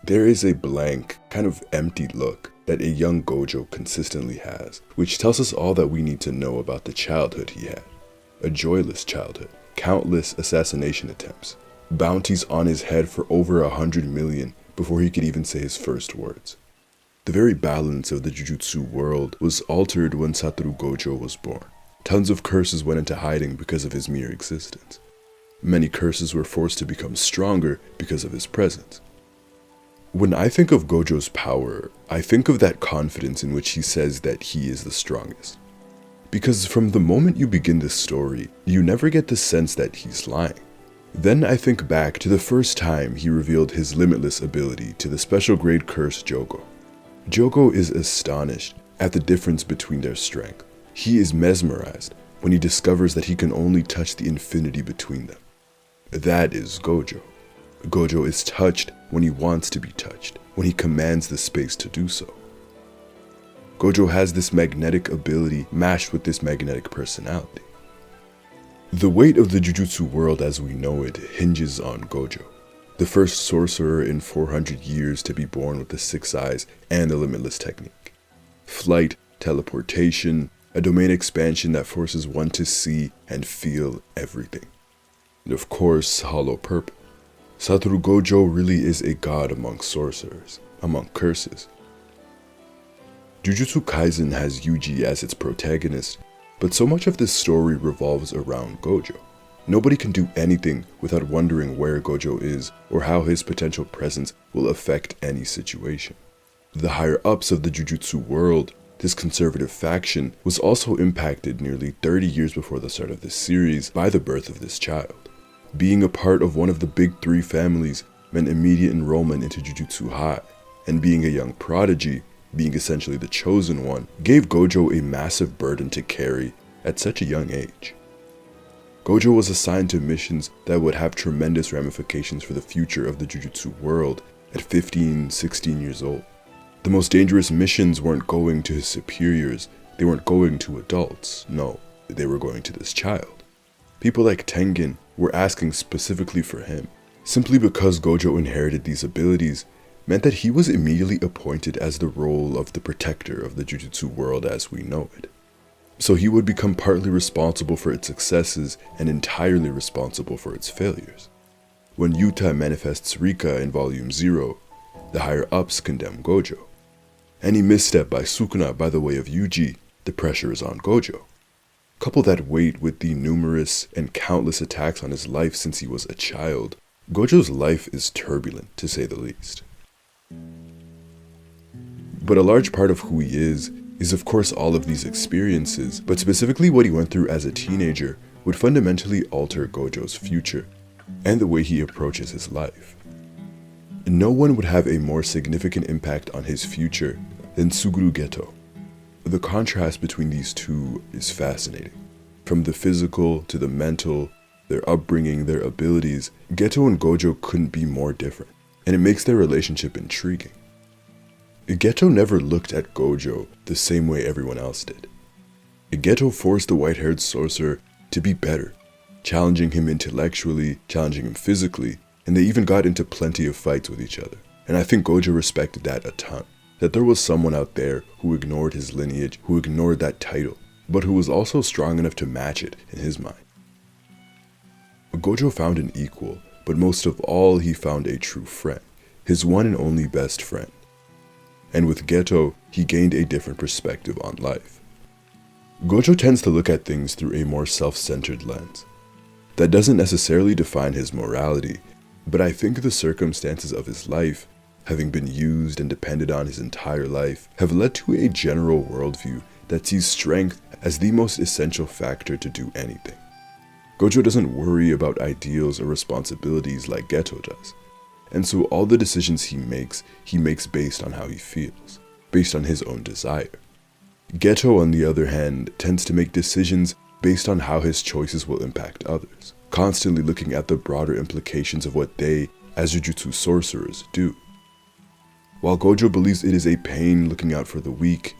There is a blank, kind of empty look that a young Gojo consistently has, which tells us all that we need to know about the childhood he had. A joyless childhood, countless assassination attempts, bounties on his head for over 100 million before he could even say his first words. The very balance of the Jujutsu world was altered when Satoru Gojo was born. Tons of curses went into hiding because of his mere existence. Many curses were forced to become stronger because of his presence. When I think of Gojo's power, I think of that confidence in which he says that he is the strongest. Because from the moment you begin this story, you never get the sense that he's lying. Then I think back to the first time he revealed his limitless ability to the special grade curse Jogo. Jogo is astonished at the difference between their strength. He is mesmerized when he discovers that he can only touch the infinity between them. That is Gojo. Gojo is touched when he wants to be touched, when he commands the space to do so. Gojo has this magnetic ability mashed with this magnetic personality. The weight of the Jujutsu world as we know it hinges on Gojo, the first sorcerer in 400 years to be born with the 6 eyes and a limitless technique. Flight, teleportation, a domain expansion that forces one to see and feel everything. And of course, hollow purpose. Satoru Gojo really is a god among sorcerers, among curses. Jujutsu Kaisen has Yuji as its protagonist, but so much of this story revolves around Gojo. Nobody can do anything without wondering where Gojo is or how his potential presence will affect any situation. The higher-ups of the Jujutsu world, this conservative faction, was also impacted nearly 30 years before the start of this series by the birth of this child. Being a part of one of the big 3 families meant immediate enrollment into Jujutsu High, and being a young prodigy, being essentially the chosen one, gave Gojo a massive burden to carry at such a young age. Gojo was assigned to missions that would have tremendous ramifications for the future of the Jujutsu world at 15, 16 years old. The most dangerous missions weren't going to his superiors, they weren't going to adults, no, they were going to this child. People like Tengen were asking specifically for him. Simply because Gojo inherited these abilities meant that he was immediately appointed as the role of the protector of the Jujutsu world as we know it. So he would become partly responsible for its successes and entirely responsible for its failures. When Yuta manifests Rika in Volume 0, the higher-ups condemn Gojo. Any misstep by Sukuna by the way of Yuji, the pressure is on Gojo. Couple that weight with the numerous and countless attacks on his life since he was a child, Gojo's life is turbulent, to say the least. But a large part of who he is of course all of these experiences, but specifically what he went through as a teenager would fundamentally alter Gojo's future, and the way he approaches his life. No one would have a more significant impact on his future than Suguru Geto. The contrast between these two is fascinating. From the physical to the mental, their upbringing, their abilities, Geto and Gojo couldn't be more different, and it makes their relationship intriguing. Geto never looked at Gojo the same way everyone else did. Geto forced the white-haired sorcerer to be better, challenging him intellectually, challenging him physically, and they even got into plenty of fights with each other. And I think Gojo respected that a ton. That there was someone out there who ignored his lineage, who ignored that title, but who was also strong enough to match it in his mind. Gojo found an equal, but most of all he found a true friend, his one and only best friend. And with Geto, he gained a different perspective on life. Gojo tends to look at things through a more self-centered lens. That doesn't necessarily define his morality, but I think the circumstances of his life, having been used and depended on his entire life, have led to a general worldview that sees strength as the most essential factor to do anything. Gojo doesn't worry about ideals or responsibilities like Geto does, and so all the decisions he makes based on how he feels, based on his own desire. Geto, on the other hand, tends to make decisions based on how his choices will impact others, constantly looking at the broader implications of what they, as Jujutsu sorcerers, do. While Gojo believes it is a pain looking out for the weak,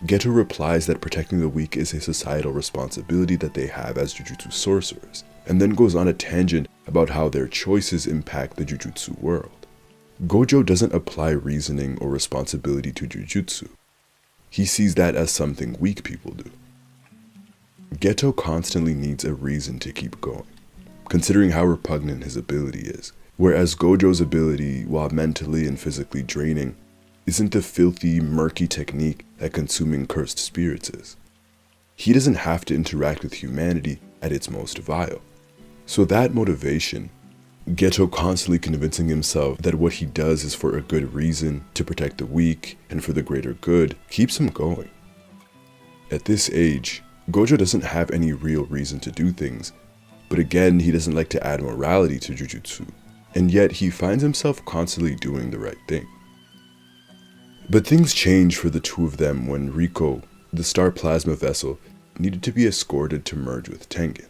Geto replies that protecting the weak is a societal responsibility that they have as Jujutsu sorcerers, and then goes on a tangent about how their choices impact the Jujutsu world. Gojo doesn't apply reasoning or responsibility to Jujutsu. He sees that as something weak people do. Geto constantly needs a reason to keep going, considering how repugnant his ability is, whereas Gojo's ability, while mentally and physically draining, isn't the filthy, murky technique that consuming cursed spirits is. He doesn't have to interact with humanity at its most vile. So that motivation, Geto constantly convincing himself that what he does is for a good reason, to protect the weak, and for the greater good, keeps him going. At this age, Gojo doesn't have any real reason to do things, but again, he doesn't like to add morality to Jujutsu, and yet he finds himself constantly doing the right thing. But things change for the two of them when Riko, the star plasma vessel, needed to be escorted to merge with Tengen.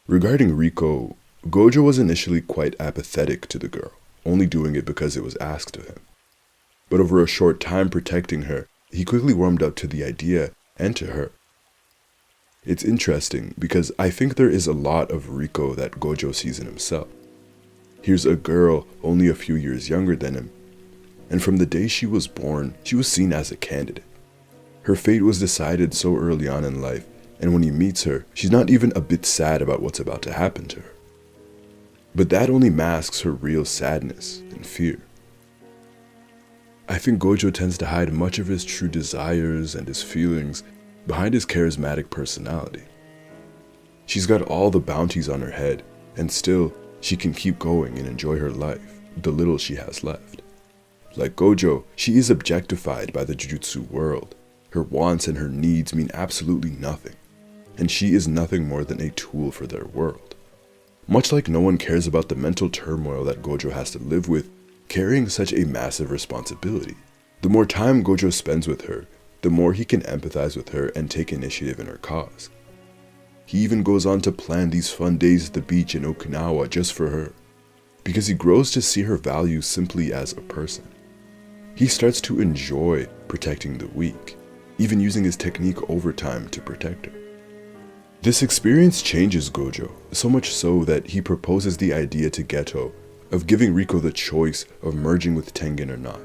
Regarding Riko, Gojo was initially quite apathetic to the girl, only doing it because it was asked of him. But over a short time protecting her, he quickly warmed up to the idea and to her. It's interesting because I think there is a lot of Riko that Gojo sees in himself. Here's a girl only a few years younger than him, and from the day she was born, she was seen as a candidate. Her fate was decided so early on in life, and when he meets her, she's not even a bit sad about what's about to happen to her. But that only masks her real sadness and fear. I think Gojo tends to hide much of his true desires and his feelings behind his charismatic personality. She's got all the bounties on her head, and still, she can keep going and enjoy her life, the little she has left. Like Gojo, she is objectified by the Jujutsu world. Her wants and her needs mean absolutely nothing, and she is nothing more than a tool for their world. Much like no one cares about the mental turmoil that Gojo has to live with, carrying such a massive responsibility. The more time Gojo spends with her, the more he can empathize with her and take initiative in her cause. He even goes on to plan these fun days at the beach in Okinawa just for her, because he grows to see her value simply as a person. He starts to enjoy protecting the weak, even using his technique over time to protect her. This experience changes Gojo, so much so that he proposes the idea to Geto of giving Riko the choice of merging with Tengen or not,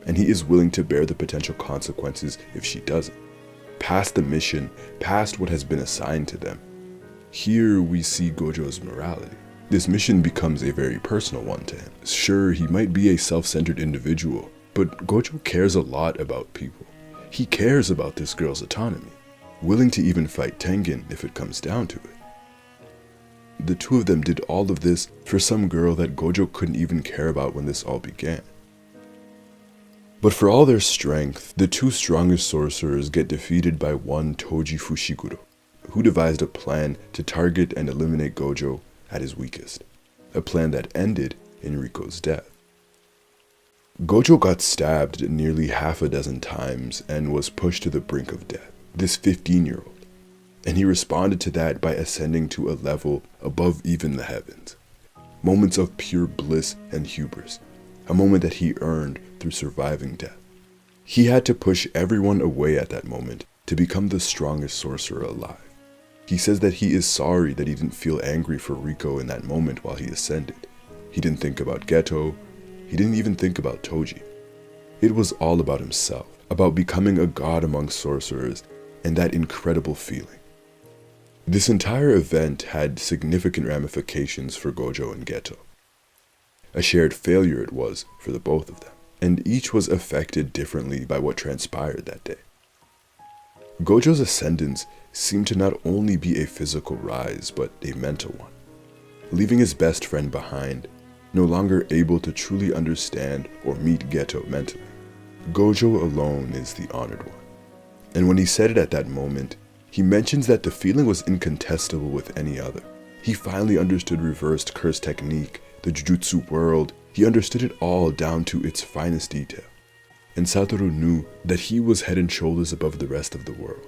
and he is willing to bear the potential consequences if she doesn't. Past the mission, past what has been assigned to them. Here we see Gojo's morality. This mission becomes a very personal one to him. Sure, he might be a self-centered individual, but Gojo cares a lot about people. He cares about this girl's autonomy, willing to even fight Tengen if it comes down to it. The two of them did all of this for some girl that Gojo couldn't even care about when this all began. But for all their strength, the two strongest sorcerers get defeated by one Toji Fushiguro, who devised a plan to target and eliminate Gojo at his weakest, a plan that ended in Riko's death. Gojo got stabbed nearly half a dozen times and was pushed to the brink of death, this 15-year-old, and he responded to that by ascending to a level above even the heavens. Moments of pure bliss and hubris, a moment that he earned through surviving death. He had to push everyone away at that moment to become the strongest sorcerer alive. He says that he is sorry that he didn't feel angry for Riko in that moment while he ascended. He didn't think about Geto. He didn't even think about Toji. It was all about himself, about becoming a god among sorcerers, and that incredible feeling. This entire event had significant ramifications for Gojo and Geto. A shared failure it was for the both of them, and each was affected differently by what transpired that day. Gojo's ascendance seemed to not only be a physical rise, but a mental one. Leaving his best friend behind, no longer able to truly understand or meet Geto mentally. Gojo alone is the honored one. And when he said it at that moment, he mentions that the feeling was incontestable with any other. He finally understood reversed curse technique, the Jujutsu world. He understood it all down to its finest detail. And Satoru knew that he was head and shoulders above the rest of the world.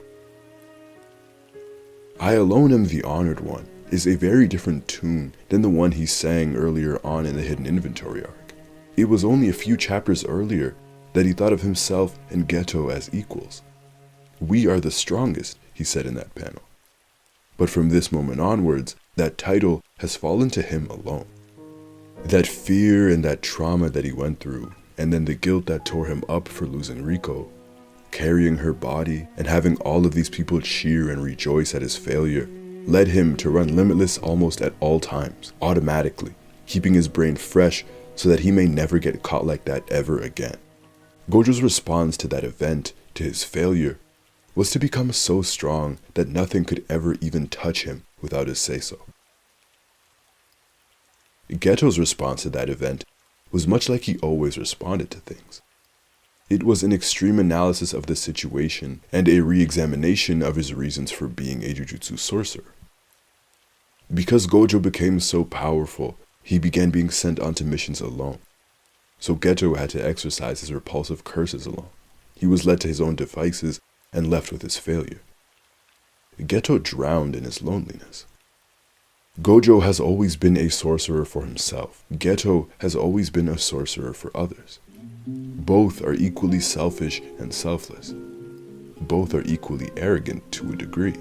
I alone am the honored one is a very different tune than the one he sang earlier on in the Hidden Inventory arc. It was only a few chapters earlier that he thought of himself and Geto as equals. We are the strongest, he said in that panel. But from this moment onwards, that title has fallen to him alone. That fear and that trauma that he went through, and then the guilt that tore him up for losing Riko, carrying her body and having all of these people cheer and rejoice at his failure, led him to run limitless almost at all times, automatically, keeping his brain fresh so that he may never get caught like that ever again. Gojo's response to that event, to his failure, was to become so strong that nothing could ever even touch him without his say-so. Geto's response to that event was much like he always responded to things. It was an extreme analysis of the situation and a re-examination of his reasons for being a Jujutsu sorcerer. Because Gojo became so powerful, he began being sent onto missions alone. So Geto had to exercise his repulsive curses alone. He was led to his own devices and left with his failure. Geto drowned in his loneliness. Gojo has always been a sorcerer for himself. Geto has always been a sorcerer for others. Both are equally selfish and selfless. Both are equally arrogant to a degree.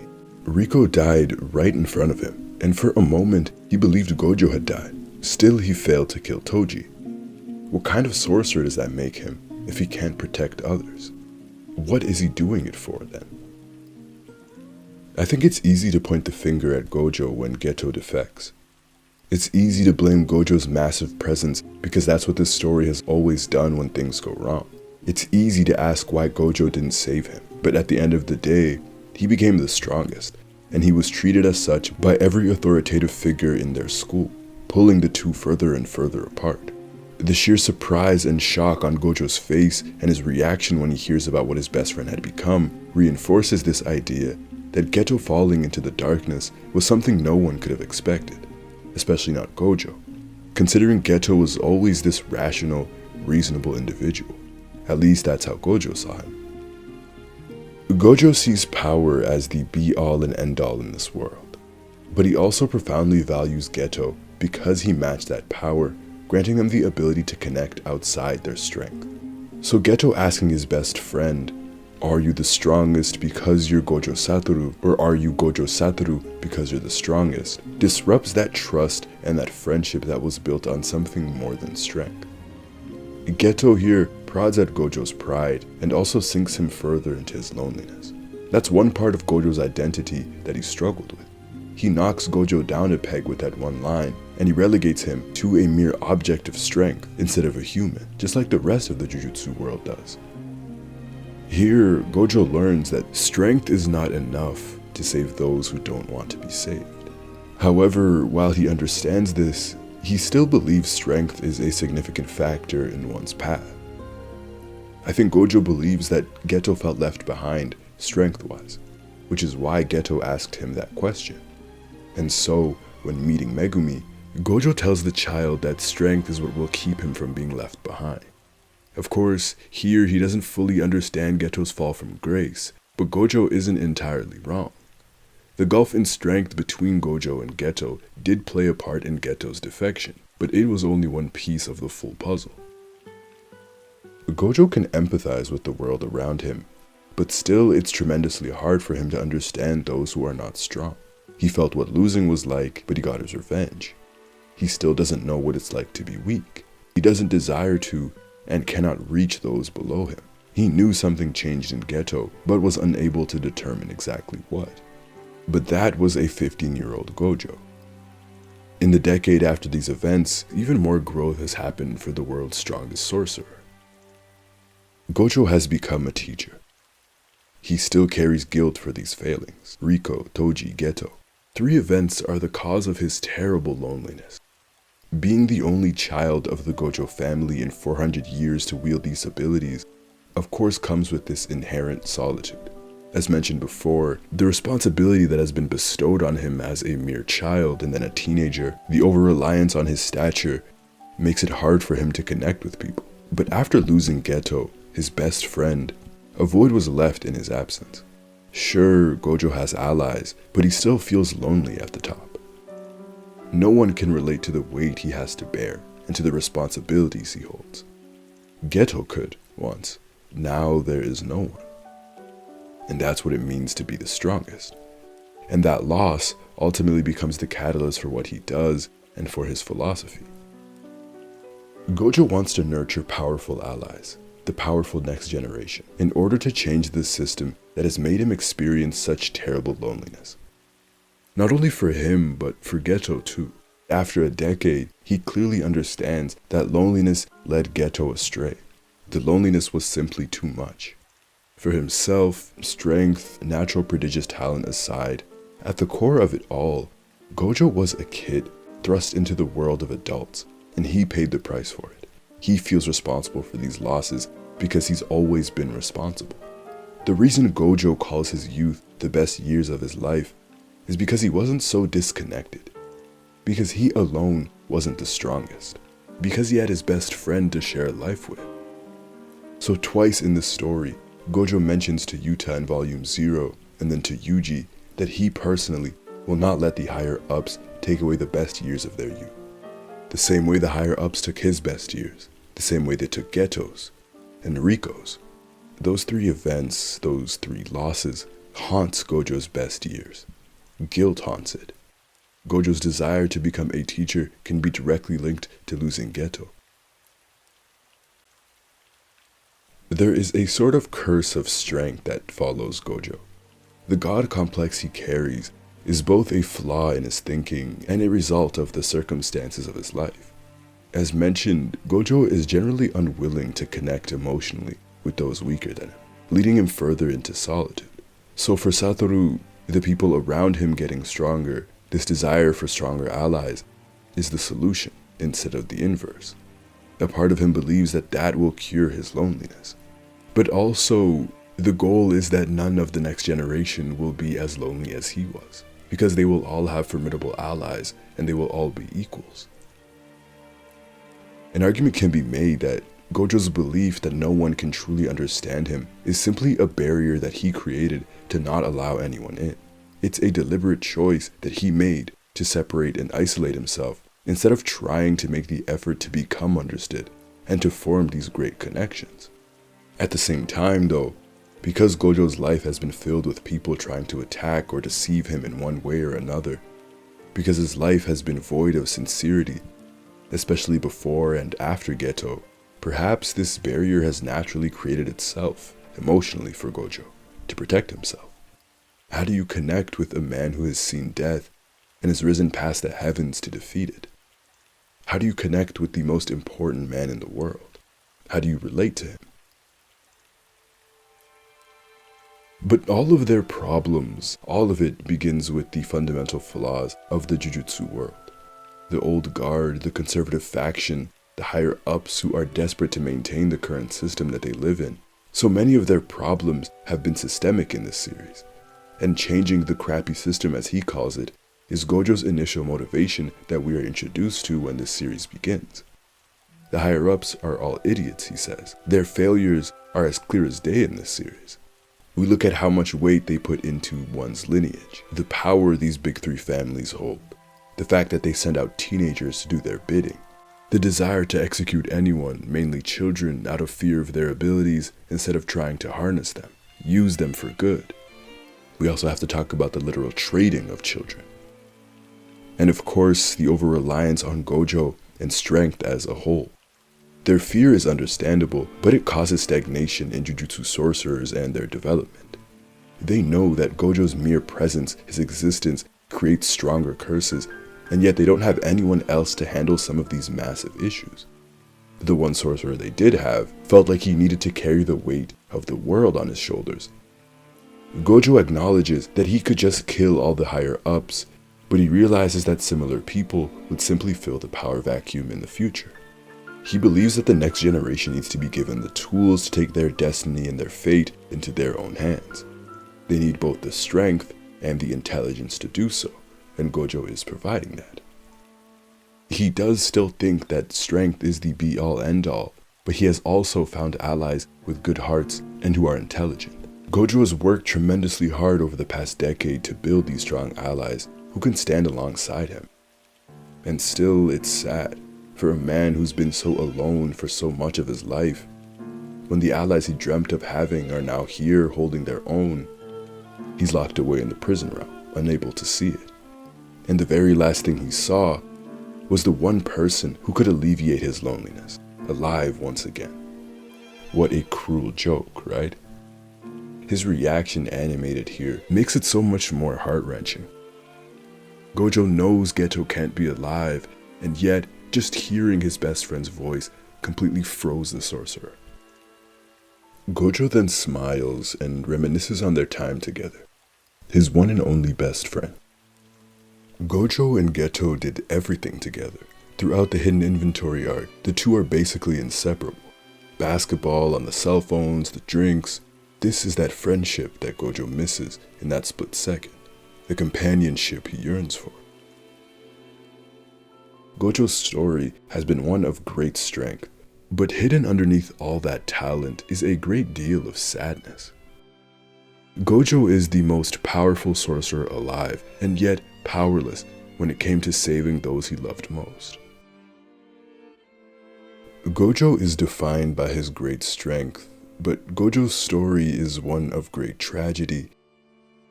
Riko died right in front of him, and for a moment he believed Gojo had died. Still, he failed to kill Toji. What kind of sorcerer does that make him if he can't protect others? What is he doing it for then? I think it's easy to point the finger at Gojo when Geto defects. It's easy to blame Gojo's massive presence because that's what this story has always done when things go wrong. It's easy to ask why Gojo didn't save him, but at the end of the day, he became the strongest, and he was treated as such by every authoritative figure in their school, pulling the two further and further apart. The sheer surprise and shock on Gojo's face and his reaction when he hears about what his best friend had become reinforces this idea that Geto falling into the darkness was something no one could have expected, especially not Gojo, considering Geto was always this rational, reasonable individual. At least that's how Gojo saw him. Gojo sees power as the be-all and end-all in this world, but he also profoundly values Geto because he matched that power, granting them the ability to connect outside their strength. So Geto asking his best friend, "Are you the strongest because you're Gojo Satoru, or are you Gojo Satoru because you're the strongest?" disrupts that trust and that friendship that was built on something more than strength. Geto here prods at Gojo's pride and also sinks him further into his loneliness. That's one part of Gojo's identity that he struggled with. He knocks Gojo down a peg with that one line, and he relegates him to a mere object of strength instead of a human, just like the rest of the Jujutsu world does. Here, Gojo learns that strength is not enough to save those who don't want to be saved. However, while he understands this, he still believes strength is a significant factor in one's path. I think Gojo believes that Geto felt left behind strength-wise, which is why Geto asked him that question. And so, when meeting Megumi, Gojo tells the child that strength is what will keep him from being left behind. Of course, here he doesn't fully understand Geto's fall from grace, but Gojo isn't entirely wrong. The gulf in strength between Gojo and Geto did play a part in Geto's defection, but it was only one piece of the full puzzle. Gojo can empathize with the world around him, but still it's tremendously hard for him to understand those who are not strong. He felt what losing was like, but he got his revenge. He still doesn't know what it's like to be weak. He doesn't desire to, and cannot reach those below him. He knew something changed in Geto, but was unable to determine exactly what. But that was a 15-year-old Gojo. In the decade after these events, even more growth has happened for the world's strongest sorcerer. Gojo has become a teacher. He still carries guilt for these failings. Riko, Toji, Geto. 3 events are the cause of his terrible loneliness. Being the only child of the Gojo family in 400 years to wield these abilities, of course comes with this inherent solitude. As mentioned before, the responsibility that has been bestowed on him as a mere child and then a teenager, the over-reliance on his stature, makes it hard for him to connect with people. But after losing Geto, his best friend, a void was left in his absence. Sure, Gojo has allies, but he still feels lonely at the top. No one can relate to the weight he has to bear and to the responsibilities he holds. Geto could, once. Now there is no one. And that's what it means to be the strongest. And that loss ultimately becomes the catalyst for what he does and for his philosophy. Gojo wants to nurture powerful allies, the powerful next generation, in order to change the system that has made him experience such terrible loneliness. Not only for him, but for Geto too. After a decade, he clearly understands that loneliness led Geto astray. The loneliness was simply too much. For himself, strength, natural prodigious talent aside, at the core of it all, Gojo was a kid thrust into the world of adults, and he paid the price for it. He feels responsible for these losses because he's always been responsible. The reason Gojo calls his youth the best years of his life is because he wasn't so disconnected, because he alone wasn't the strongest, because he had his best friend to share life with. So twice in the story, Gojo mentions to Yuta in Volume 0 and then to Yuji that he personally will not let the higher-ups take away the best years of their youth. The same way the higher-ups took his best years, the same way they took Geto's and Riko's. Those three events, those three losses, haunts Gojo's best years. Guilt haunts it. Gojo's desire to become a teacher can be directly linked to losing Geto. There is a sort of curse of strength that follows Gojo. The god complex he carries is both a flaw in his thinking and a result of the circumstances of his life. As mentioned, Gojo is generally unwilling to connect emotionally with those weaker than him, leading him further into solitude. So for Satoru, the people around him getting stronger, this desire for stronger allies, is the solution instead of the inverse. A part of him believes that that will cure his loneliness. But also, the goal is that none of the next generation will be as lonely as he was, because they will all have formidable allies and they will all be equals. An argument can be made that Gojo's belief that no one can truly understand him is simply a barrier that he created to not allow anyone in. It's a deliberate choice that he made to separate and isolate himself instead of trying to make the effort to become understood and to form these great connections. At the same time though, because Gojo's life has been filled with people trying to attack or deceive him in one way or another, because his life has been void of sincerity, especially before and after Geto, perhaps this barrier has naturally created itself, emotionally for Gojo, to protect himself. How do you connect with a man who has seen death and has risen past the heavens to defeat it? How do you connect with the most important man in the world? How do you relate to him? But all of their problems, all of it begins with the fundamental flaws of the Jujutsu world. The old guard, the conservative faction, the higher-ups who are desperate to maintain the current system that they live in. So many of their problems have been systemic in this series, and changing the crappy system, as he calls it, is Gojo's initial motivation that we are introduced to when this series begins. The higher-ups are all idiots, he says. Their failures are as clear as day in this series. We look at how much weight they put into one's lineage, the power these big three families hold, the fact that they send out teenagers to do their bidding, the desire to execute anyone, mainly children, out of fear of their abilities instead of trying to harness them, use them for good. We also have to talk about the literal trading of children. And of course, the over-reliance on Gojo and strength as a whole. Their fear is understandable, but it causes stagnation in Jujutsu sorcerers and their development. They know that Gojo's mere presence, his existence, creates stronger curses, and yet they don't have anyone else to handle some of these massive issues. The one sorcerer they did have felt like he needed to carry the weight of the world on his shoulders. Gojo acknowledges that he could just kill all the higher-ups, but he realizes that similar people would simply fill the power vacuum in the future. He believes that the next generation needs to be given the tools to take their destiny and their fate into their own hands. They need both the strength and the intelligence to do so, and Gojo is providing that. He does still think that strength is the be-all end-all, but he has also found allies with good hearts and who are intelligent. Gojo has worked tremendously hard over the past decade to build these strong allies who can stand alongside him. And still, it's sad for a man who's been so alone for so much of his life. When the allies he dreamt of having are now here holding their own, he's locked away in the prison realm, unable to see it. And the very last thing he saw was the one person who could alleviate his loneliness, alive once again. What a cruel joke, right? His reaction animated here makes it so much more heart-wrenching. Gojo knows Geto can't be alive, and yet just hearing his best friend's voice completely froze the sorcerer. Gojo then smiles and reminisces on their time together, his one and only best friend. Gojo and Geto did everything together. Throughout the hidden inventory arc, the two are basically inseparable. Basketball, on the cell phones, the drinks. This is that friendship that Gojo misses in that split second, the companionship he yearns for. Gojo's story has been one of great strength, but hidden underneath all that talent is a great deal of sadness. Gojo is the most powerful sorcerer alive, and yet powerless when it came to saving those he loved most. Gojo is defined by his great strength, but Gojo's story is one of great tragedy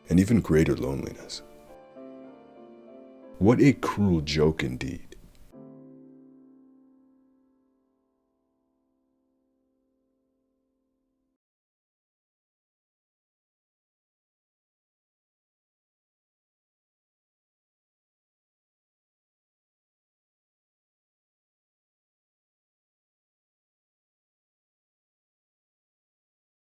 and even greater loneliness. What a cruel joke indeed.